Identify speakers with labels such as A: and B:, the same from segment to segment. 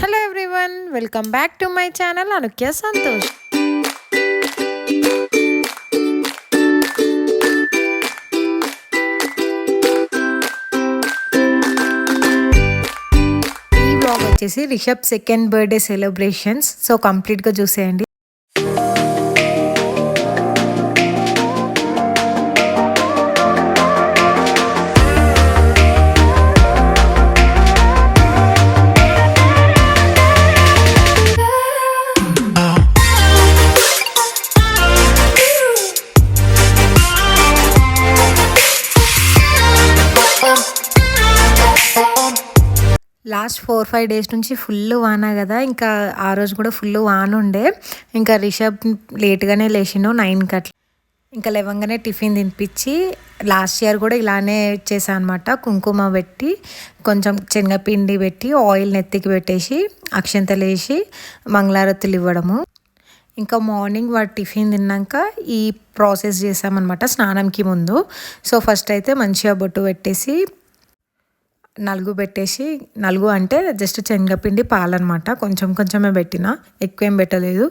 A: Hello everyone, welcome back to my channel Anukya Santosh. ఈ vlog వచ్చేసి Rishab second birthday celebrations. So కంప్లీట్గా చూసేయండి. లాస్ట్ 4-5 డేస్ నుంచి ఫుల్ వాన కదా, ఇంకా ఆ రోజు కూడా ఫుల్ వాన ఉండే. ఇంకా రిషబ్ లేట్గానే లేచిండు 9కి అట్లా. ఇంకా లేవంగానే టిఫిన్ తినిపించి, లాస్ట్ ఇయర్ కూడా ఇలానే చేశాను అనమాట. కుంకుమ పెట్టి కొంచెం శనగపిండి పెట్టి ఆయిల్ నెత్తికి పెట్టేసి అక్షంతలు వేసి మంగళారతులు ఇవ్వడము. ఇంకా మార్నింగ్ వాడు టిఫిన్ తిన్నాక ఈ ప్రాసెస్ చేసామన్నమాట స్నానంకి ముందు. సో ఫస్ట్ అయితే మంచిగా బొట్టు పెట్టేసి నలుగు పెట్టేసి, నలుగు అంటే జస్ట్ శనగపిండి పాలనమాట, కొంచెం కొంచెమే పెట్టిన, ఎక్కువేం పెట్టలేదు.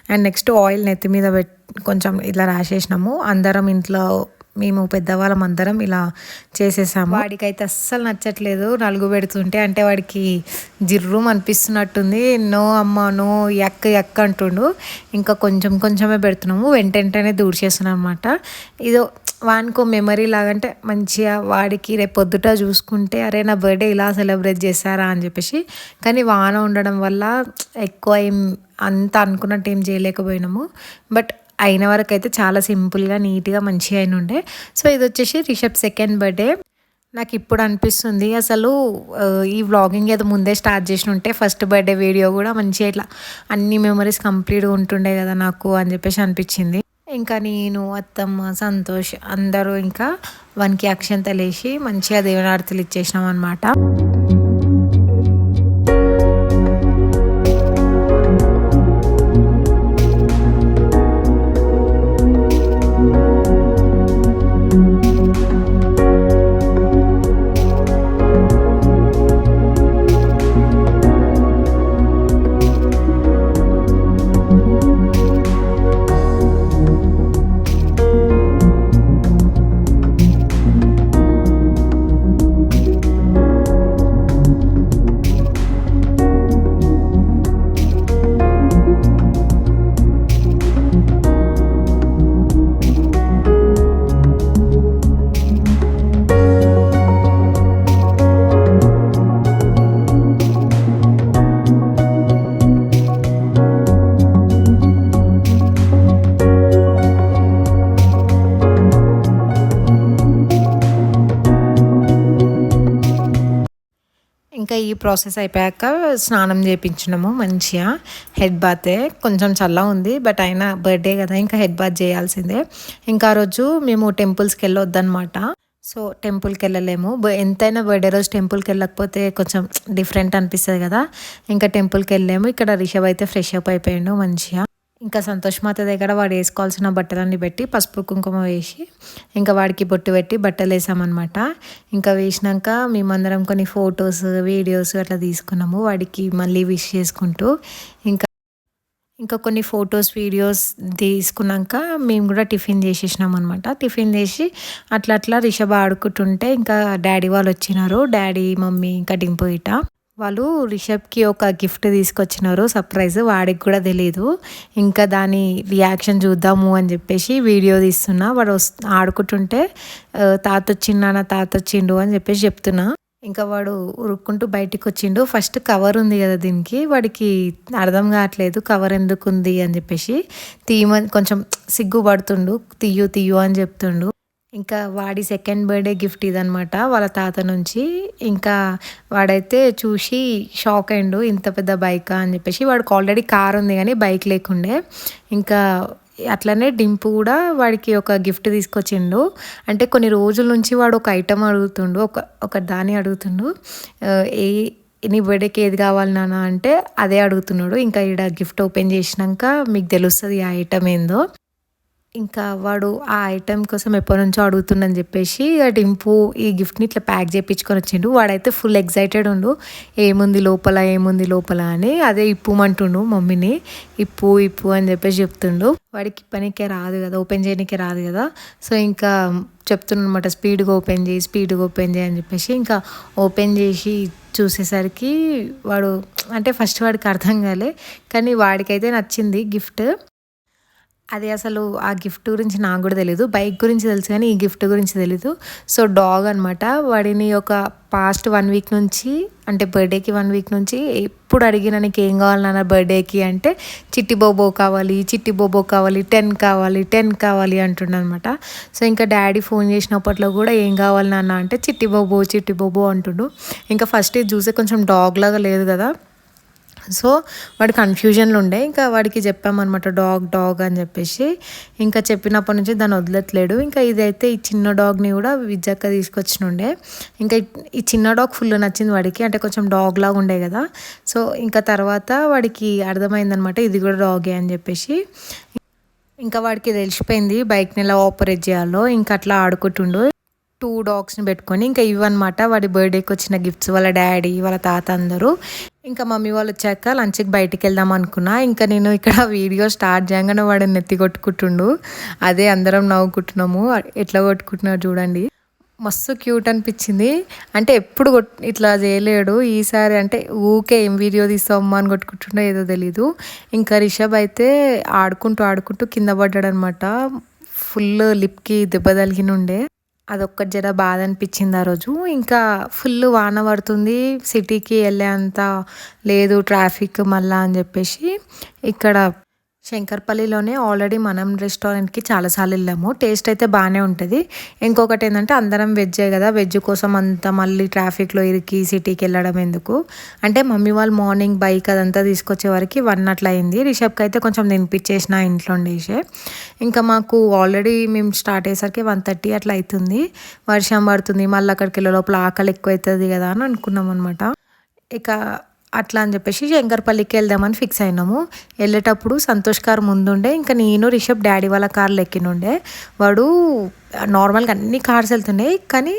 A: అండ్ నెక్స్ట్ ఆయిల్ నెత్తి మీద కొంచెం ఇలా రాసేసినాము. అందరం ఇంట్లో మేము పెద్దవాళ్ళం అందరం ఇలా చేసేసాము. వాడికైతే అస్సలు నచ్చట్లేదు నలుగు పెడుతుంటే, అంటే వాడికి జిర్రుం అనిపిస్తున్నట్టుంది. నో అమ్మ నో, ఎక్క అంటుండు. ఇంకా కొంచెం కొంచెమే పెడుతున్నాము, వెంటనే దూడ్చేస్తున్నాం అనమాట. ఇదో వానికో మెమరీ లాగంటే మంచిగా వాడికి రేపు పొద్దుట చూసుకుంటే అరే నా బర్త్డే ఇలా సెలబ్రేట్ చేశారా అని చెప్పేసి. కానీ వాన ఉండడం వల్ల ఎక్కువ ఏం అంత అనుకున్నట్టు ఏం చేయలేకపోయినాము. బట్ అయిన వరకు అయితే చాలా సింపుల్గా నీట్గా మంచిగా అయిన ఉండే. సో ఇది వచ్చేసి రిషబ్ సెకండ్ బర్త్డే. నాకు ఇప్పుడు అనిపిస్తుంది అసలు ఈ వ్లాగింగ్ ఏదో ముందే స్టార్ట్ చేసి ఉంటే ఫస్ట్ బర్త్డే వీడియో కూడా మంచిగా ఇట్లా అన్ని మెమరీస్ కంప్లీట్గా ఉంటుండే కదా నాకు అని చెప్పేసి అనిపించింది. ఇంకా నేను, అత్తమ్మ, సంతోష్ అందరూ ఇంకా వానికి అక్షంతలు వేసి మంచిగా దేవనార్తులు ఇచ్చేసినాం అనమాట. ఇంకా ఈ ప్రాసెస్ అయిపోయాక స్నానం చేయించినాము మంచిగా. హెడ్ బాతే కొంచెం చల్ల ఉంది, బట్ అయినా బర్త్డే కదా ఇంకా హెడ్ బాత్ చేయాల్సిందే. ఇంకా ఆ రోజు మేము టెంపుల్స్కి వెళ్ళొద్దనమాట. సో టెంపుల్కి వెళ్ళలేము, ఎంతైనా బర్త్డే రోజు టెంపుల్కి వెళ్ళకపోతే కొంచెం డిఫరెంట్ అనిపిస్తుంది కదా. ఇంకా టెంపుల్కి వెళ్ళాము. ఇక్కడ రిషబ్ అయితే ఫ్రెష్ అప్ అయిపోయాడు మంచిగా. ఇంకా సంతోష్ మాత దగ్గర వాడు వేసుకోవాల్సిన బట్టలన్నీ పెట్టి పసుపు కుంకుమ వేసి ఇంకా వాడికి బొట్టు పెట్టి బట్టలు వేసామన్నమాట. ఇంకా వేసినాక మేమందరం కొన్ని ఫొటోస్ వీడియోస్ అట్లా తీసుకున్నాము వాడికి మళ్ళీ విష్ చేసుకుంటూ. ఇంకా ఇంకా కొన్ని ఫొటోస్ వీడియోస్ తీసుకున్నాక మేము కూడా టిఫిన్ చేసేసినాం అనమాట. టిఫిన్ చేసి అట్లా అట్లా రిషబ్ ఆడుకుంటుంటే ఇంకా డాడీ వాళ్ళు వచ్చినారు. డాడీ, మమ్మీ, ఇంకా డింపు ఇట వాళ్ళు రిషబ్కి ఒక గిఫ్ట్ తీసుకొచ్చినారు సర్ప్రైజ్. వాడికి కూడా తెలీదు. ఇంకా దాని రియాక్షన్ చూద్దాము అని చెప్పేసి వీడియో తీస్తున్నా. వాడు ఆడుకుంటుంటే తాత వచ్చిండు, తాత వచ్చిండు అని చెప్పేసి చెప్తున్నా. ఇంకా వాడు ఉరుక్కుంటూ బయటికి వచ్చిండు. ఫస్ట్ కవర్ ఉంది కదా దీనికి, వాడికి అర్థం కావట్లేదు కవర్ ఎందుకు ఉంది అని చెప్పేసి. తీయమని కొంచెం సిగ్గుపడుతుండు, తీయు అని చెప్తుండు. ఇంకా వాడి సెకండ్ బర్త్డే గిఫ్ట్ ఇదనమాట వాళ్ళ తాత నుంచి. ఇంకా వాడైతే చూసి షాక్ అయిండు, ఇంత పెద్ద బైకా అని చెప్పేసి. వాడికి ఆల్రెడీ కార్ ఉంది కానీ బైక్ లేకుండే. ఇంకా అట్లనే డింపు కూడా వాడికి ఒక గిఫ్ట్ తీసుకొచ్చిండు. అంటే కొన్ని రోజుల నుంచి వాడు ఒక ఐటమ్ అడుగుతుండు, ఒక దాన్ని అడుగుతుండు. ఏ నీ బర్త్డేకి ఏది కావాలి నాన్న అంటే అదే అడుగుతున్నాడు. ఇంకా ఈడ గిఫ్ట్ ఓపెన్ చేసినాక మీకు తెలుస్తుంది ఆ ఐటమ్ ఏందో. ఇంకా వాడు ఆ ఐటెం కోసం ఎప్పటినుంచో అడుగుతుండని చెప్పేసి ఇక డింపు ఈ గిఫ్ట్ని ఇట్లా ప్యాక్ చేయించుకొని వచ్చిండు. వాడైతే ఫుల్ ఎక్సైటెడ్ ఉండు, ఏముంది లోపల ఏముంది లోపల అని. అదే ఇప్పుమంటుండు మమ్మీని, ఇప్పు ఇప్పు అని చెప్పేసి చెప్తుండు. వాడికి ఇప్పనికే రాదు కదా, ఓపెన్ చేయడానికే రాదు కదా. సో ఇంకా చెప్తున్నమాట, స్పీడ్గా ఓపెన్ చేయి స్పీడ్గా ఓపెన్ చేయి అని చెప్పేసి. ఇంకా ఓపెన్ చేసి చూసేసరికి వాడు అంటే ఫస్ట్ వాడికి అర్థం కాలే, కానీ వాడికైతే నచ్చింది గిఫ్ట్. అది అసలు ఆ గిఫ్ట్ గురించి నాకు కూడా తెలీదు. బైక్ గురించి తెలుసు కానీ ఈ గిఫ్ట్ గురించి తెలీదు. సో డాగ్ అనమాట. వాడిని ఒక పాస్ట్ 1 వీక్ నుంచి, అంటే బర్త్డేకి 1 వీక్ నుంచి ఎప్పుడు అడిగినా నీకు ఏం కావాలి నాన్న బర్త్డేకి అంటే చిట్టి బోబో కావాలి, చిట్టి బోబో కావాలి, 10 కావాలి 10 కావాలి అంటుండనమాట. సో ఇంకా డాడీ ఫోన్ చేసినప్పట్లో కూడా ఏం కావాలి నాన్న అంటే చిట్టి బోబో అంటుండు. ఇంకా ఫస్ట్ ఇది చూసే కొంచెం డాగ్ లాగా లేదు కదా, సో వాడు కన్ఫ్యూజన్లో ఉండే. ఇంకా వాడికి చెప్పామన్నమాట డాగ్ అని చెప్పేసి. ఇంకా చెప్పినప్పటి నుంచి దాన్ని వదిలేట్లేడు. ఇంకా ఇదైతే ఈ చిన్న డాగ్ని కూడా విజ్జక్క తీసుకొచ్చినుండే. ఇంకా ఈ చిన్న డాగ్ ఫుల్ నచ్చింది వాడికి, అంటే కొంచెం డాగ్ లాగా ఉండే కదా. సో ఇంకా తర్వాత వాడికి అర్థమైందనమాట ఇది కూడా డాగే అని చెప్పేసి. ఇంకా వాడికి తెలిసిపోయింది బైక్ని ఎలా ఆపరేట్ చేయాలో. ఇంకా అట్లా ఆడుకుంటుండు. 2 డాగ్స్ని పెట్టుకొని. ఇంకా ఇవన్నమాట వాడి బర్త్డేకి వచ్చిన గిఫ్ట్స్. వాళ్ళ డాడీ వాళ్ళ తాత అందరూ. ఇంకా మమ్మీ వాళ్ళు వచ్చాక లంచ్కి బయటికి వెళ్దాం అనుకున్నా. ఇంకా నేను ఇక్కడ వీడియో స్టార్ట్ చేయగానే వాడు నెత్తి కొట్టుకుంటుండు. అదే అందరం నవ్వుకుంటున్నాము, ఎట్లా కొట్టుకుంటున్నారు చూడండి. మస్తు క్యూట్ అనిపించింది. అంటే ఎప్పుడు ఇట్లా చేయలేడు, ఈసారి అంటే ఊకే ఏం వీడియో తీస్తామమ్మా అని కొట్టుకుంటుండో ఏదో తెలీదు. ఇంకా రిషబ్ అయితే ఆడుకుంటూ కింద పడ్డాడు అనమాట. ఫుల్ లిప్కి దెబ్బ తగిలినుండే. అదొక్కటి జర బాధ అనిపించింది ఆ రోజు. ఇంకా ఫుల్ వాన పడుతుంది, సిటీకి వెళ్ళే అంత లేదు ట్రాఫిక్ మళ్ళా అని చెప్పేసి ఇక్కడ శంకర్పల్లిలోనే ఆల్రెడీ మనం రెస్టారెంట్కి చాలాసార్లు వెళ్ళాము. టేస్ట్ అయితే బాగానే ఉంటుంది. ఇంకొకటి ఏంటంటే అందరం వెజ్జే కదా, వెజ్ కోసం అంతా మళ్ళీ ట్రాఫిక్లో ఇరికి సిటీకి వెళ్ళడం ఎందుకు అంటే మమ్మీ వాళ్ళు మార్నింగ్ బైక్ అదంతా తీసుకొచ్చే వరకు 1 అట్లా అయింది. రిషబ్కి అయితే కొంచెం తినిపించేసిన ఇంట్లో ఉండేసే. ఇంకా మాకు ఆల్రెడీ మేము స్టార్ట్ అయ్యేసరికి 1:30 అట్లా అవుతుంది. వర్షం పడుతుంది, మళ్ళీ అక్కడికి వెళ్ళే లోపల ఆకలి ఎక్కువ అవుతుంది కదా అని అనుకున్నాం అనమాట. ఇక అట్లా అని చెప్పేసి శంకర్పల్లికి వెళ్దామని ఫిక్స్ అయినాము. వెళ్ళేటప్పుడు సంతోష్ కార్ ముందుండే, ఇంకా నేను రిషబ్ డాడీ వాళ్ళ కార్లు ఎక్కినుండే. వాడు నార్మల్గా అన్ని కార్స్ వెళ్తున్నాయి కానీ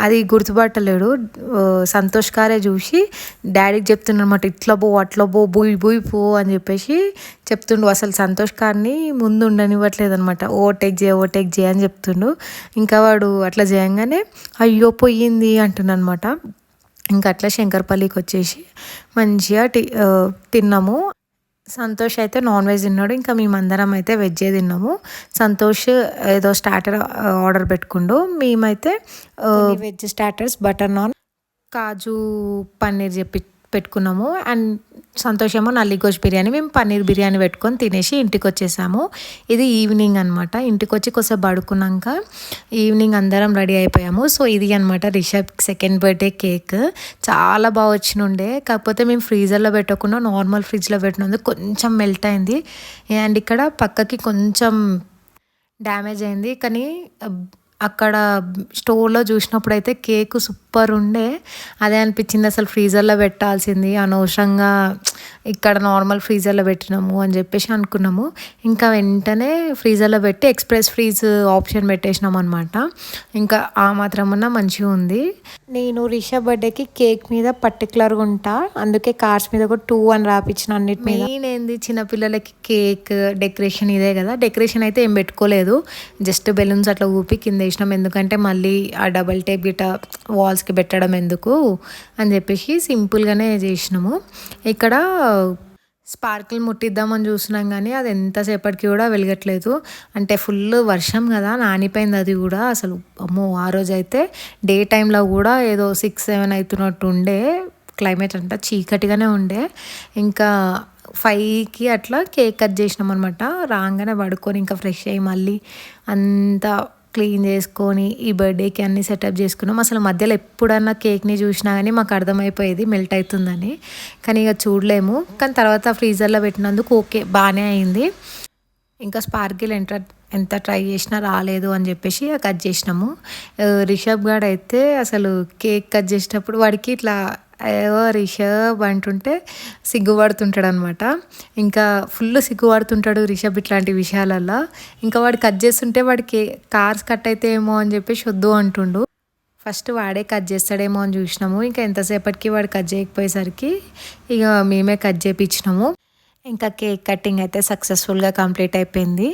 A: అది గుర్తుపట్టలేడు. సంతోష్ కారే చూసి డాడీకి చెప్తుండనమాట, ఇట్లా పో అట్లా పో బూయి పో అని చెప్పేసి చెప్తుండు. అసలు సంతోష్ కార్ని ముందు ఉండనివ్వట్లేదు అనమాట. ఓవర్టేక్ చేయి అని చెప్తుండు. ఇంకా వాడు అట్లా చేయంగానే అయ్యో పోయింది అంటుండనమాట. ఇంకా అట్లా శంకర్పల్లికి వచ్చేసి మంచిగా తిన్నాము. సంతోష్ అయితే నాన్ వెజ్ తిన్నాడు, ఇంకా మేమందరం అయితే వెజ్జే తిన్నాము. సంతోష్ ఏదో స్టార్టర్ ఆర్డర్ పెట్టుకుండు, మేమైతే వెజ్ స్టార్టర్స్ బటర్ నాన్ కాజు పన్నీర్ పెట్టుకున్నాము. అండ్ సంతోష్ ఏమో నల్లిగోష్ బిర్యానీ, మేము పన్నీర్ బిర్యానీ పెట్టుకొని తినేసి ఇంటికి వచ్చేసాము. ఇది ఈవినింగ్ అనమాట. ఇంటికి వచ్చి కొంచెం పడుకున్నాక ఈవినింగ్ అందరం రెడీ అయిపోయాము. సో ఇది అనమాట రిషబ్ సెకండ్ బర్త్డే కేక్. చాలా బాగా వచ్చినుండే, కాకపోతే మేము ఫ్రీజర్లో పెట్టకుండా నార్మల్ ఫ్రిడ్జ్లో పెట్టినందుకు కొంచెం మెల్ట్ అయింది. అండ్ ఇక్కడ పక్కకి కొంచెం డ్యామేజ్ అయింది, కానీ అక్కడ స్టోర్లో చూసినప్పుడు అయితే కేక్ సూపర్ ఉండే. అదే అనిపించింది అసలు ఫ్రీజర్లో పెట్టాల్సింది, అనవసరంగా ఇక్కడ నార్మల్ ఫ్రీజర్లో పెట్టినాము అని చెప్పేసి అనుకున్నాము. ఇంకా వెంటనే ఫ్రీజర్లో పెట్టి ఎక్స్ప్రెస్ ఫ్రీజ్ ఆప్షన్ పెట్టేసినాం అనమాట. ఇంకా ఆ మాత్రమన్నా మంచిగా ఉంది. నేను రిషబ్ బర్త్డేకి కేక్ మీద పర్టికులర్గా ఉంటా, అందుకే కార్స్ మీద కూడా 2 అని రాపించిన అన్నిటి మీద. మెయిన్ ఏంది చిన్నపిల్లలకి కేక్ డెకరేషన్ ఇదే కదా. డెకరేషన్ అయితే ఏం పెట్టుకోలేదు, జస్ట్ బెలూన్స్ అట్లా ఊపి కింద వేసినాం. ఎందుకంటే మళ్ళీ ఆ డబల్ టేప్ గిట్ట వాల్స్కి పెట్టడం ఎందుకు అని చెప్పేసి సింపుల్గానే చేసినాము. ఇక్కడ స్పార్కిల్ ముట్టిద్దామని చూసినాం కానీ అది ఎంతసేపటికి కూడా వెలగట్లేదు. అంటే ఫుల్ వర్షం కదా, నానిపోయింది అది కూడా. అసలు అమ్మో ఆ రోజు అయితే డే టైంలో కూడా ఏదో 6-7 అవుతున్నట్టు ఉండే. క్లైమేట్ అంతా చీకటిగానే ఉండే. ఇంకా 5కి అట్లా కేక్ కట్ చేసినాం అనమాట. రాగానే పడుకొని ఇంకా ఫ్రెష్ అయ్యి మళ్ళీ అంతా క్లీన్ చేసుకొని ఈ బర్త్డేకి అన్నీ సెటప్ చేసుకున్నాం. అసలు మధ్యలో ఎప్పుడన్నా కేక్ని చూసినా కానీ మాకు అర్థమైపోయేది మెల్ట్ అవుతుందని, కానీ ఇక చూడలేము. కానీ తర్వాత ఫ్రీజర్లో పెట్టినందుకు ఓకే బాగానే అయింది. ఇంకా స్పార్కిల్ ఎంత ట్రై చేసినా రాలేదు అని చెప్పేసి కట్ చేసినాము. రిషబ్ గాడు అయితే అసలు కేక్ కట్ చేసేటప్పుడు వాడికి ఇట్లా ఏవో రిషబ్ అంటుంటే సిగ్గుపడుతుంటాడు అనమాట. ఇంకా ఫుల్ సిగ్గుపడుతుంటాడు రిషబ్ ఇట్లాంటి విషయాలల్లో. ఇంకా వాడు కట్ చేస్తుంటే వాడికి కార్స్ కట్ అయితే ఏమో అని చెప్పేసి వద్దు అంటుండు. ఫస్ట్ వాడే కట్ చేస్తాడేమో అని చూసినాము. ఇంకా ఎంతసేపటికి వాడు కట్ చేయకపోయేసరికి ఇక మేమే కట్ చేయించినాము. ఇంకా కేక్ కటింగ్ అయితే సక్సెస్ఫుల్గా కంప్లీట్ అయిపోయింది.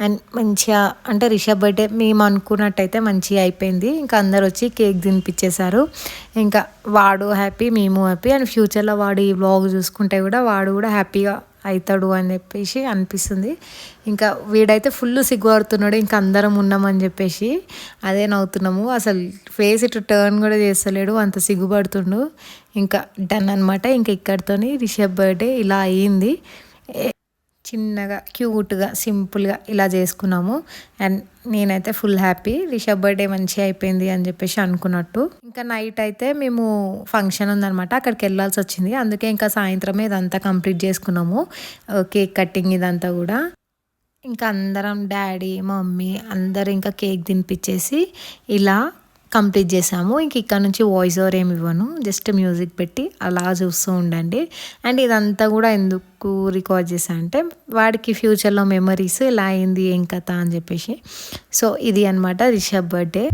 A: అండ్ మంచిగా అంటే రిషబ్ బర్త్డే మేము అనుకున్నట్టయితే మంచిగా అయిపోయింది. ఇంకా అందరు వచ్చి కేక్ తినిపించేశారు. ఇంకా వాడు హ్యాపీ, మేము హ్యాపీ. అండ్ ఫ్యూచర్లో వాడు ఈ వ్లాగ్ చూసుకుంటే కూడా వాడు కూడా హ్యాపీగా అవుతాడు అని చెప్పేసి అనిపిస్తుంది. ఇంకా వీడైతే ఫుల్ సిగ్గుపడుతున్నాడు. ఇంకా అందరం ఉన్నామని చెప్పేసి అదే నవ్వుతున్నాము. అసలు ఫేస్ ఇటు టర్న్ కూడా చేస్తలేడు, అంత సిగ్గుపడుతుండు. ఇంకా డన్ అనమాట. ఇంకా ఇక్కడితోని రిషబ్ బర్త్డే ఇలా అయ్యింది. చిన్నగా క్యూట్గా సింపుల్గా ఇలా చేసుకున్నాము. అండ్ నేనైతే ఫుల్ హ్యాపీ, రిషబ్ బర్త్డే మంచిగా అయిపోయింది అని చెప్పేసి అనుకున్నట్టు. ఇంకా నైట్ అయితే మేము ఫంక్షన్ ఉందనమాట, అక్కడికి వెళ్ళాల్సి వచ్చింది. అందుకే ఇంకా సాయంత్రమే ఇదంతా కంప్లీట్ చేసుకున్నాము, కేక్ కటింగ్ ఇదంతా కూడా. ఇంకా అందరం డాడీ మమ్మీ అందరు ఇంకా కేక్ తినిపించేసి ఇలా కంప్లీట్ చేసాము. ఇంక ఇక్కడ నుంచి వాయిస్ ఓవర్ ఏమి ఇవ్వను, జస్ట్ మ్యూజిక్ పెట్టి అలా చూస్తూ ఉండండి. అండ్ ఇదంతా కూడా ఎందుకు రికార్డ్ చేశా అంటే వాడికి ఫ్యూచర్లో మెమరీస్ ఇలా అయింది ఏం కథ అని చెప్పేసి. సో ఇది అనమాట రిషబ్ బర్త్డే.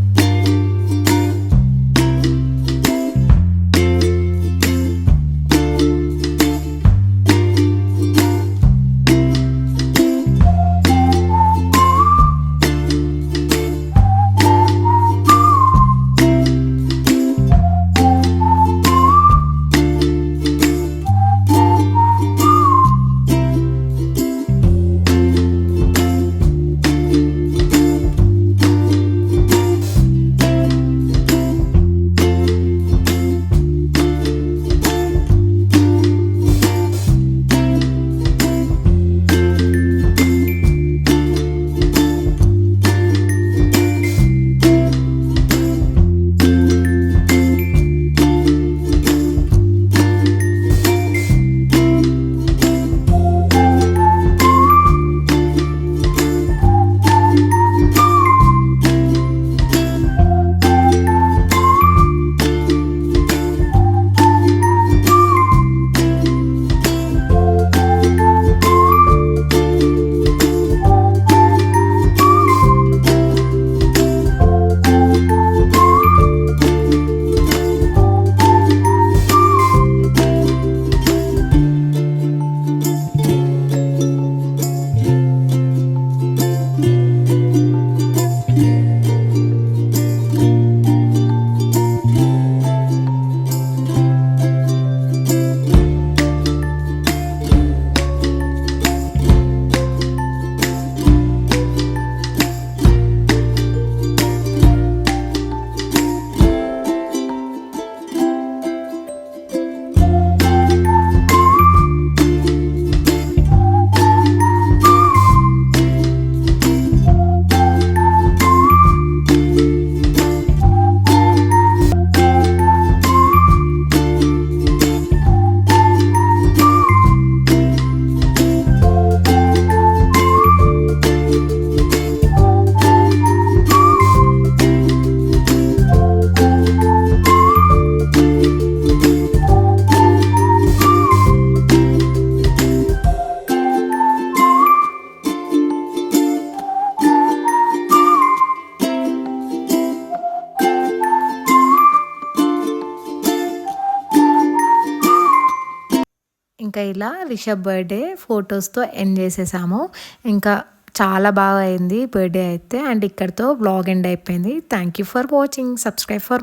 A: ఇంకా ఇలా రిషబ్ బర్త్డే ఫొటోస్తో ఎండ్ చేసేసాము. ఇంకా చాలా బాగా అయింది బర్త్డే అయితే. అండ్ ఇక్కడితో వ్లాగ్ ఎండ్ అయిపోయింది. Thank you for watching. Subscribe for